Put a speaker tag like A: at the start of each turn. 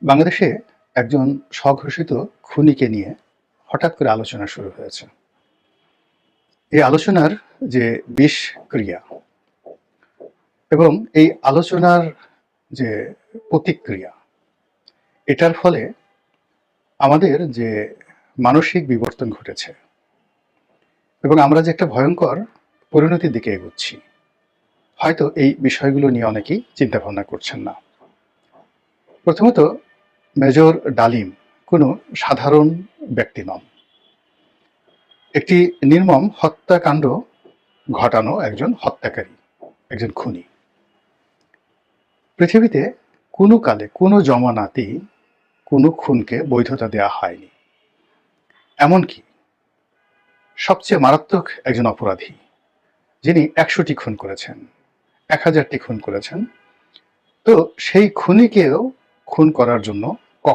A: বাংলাদেশে একজন স্বঘোষিত খুনিকে নিয়ে হঠাৎ করে আলোচনা শুরু হয়েছে। এই আলোচনার যে বিষক্রিয়া এবং এই আলোচনার যে প্রতিক্রিয়া, এটার ফলে আমাদের যে মানসিক বিবর্তন ঘটেছে এবং আমরা যে একটা ভয়ঙ্কর পরিণতির দিকে এগোচ্ছি, হয়তো এই বিষয়গুলো নিয়ে অনেকেই চিন্তা ভাবনা করছেন না। প্রথমত, মেজর ডালিম কোনো সাধারণ ব্যক্তি নন। একটি নির্মম হত্যাকাণ্ড ঘটানো একজন হত্যাকারী, একজন খুনি। পৃথিবীতে কোনো কালে কোনো জমানাতেই কোনো খুনকে বৈধতা দেওয়া হয়নি। এমনকি সবচেয়ে মারাত্মক একজন অপরাধী, যিনি ১০০টি খুন করেছেন, ১০০০টি খুন করেছেন, তো সেই খুনিকেও খুন করার জন্য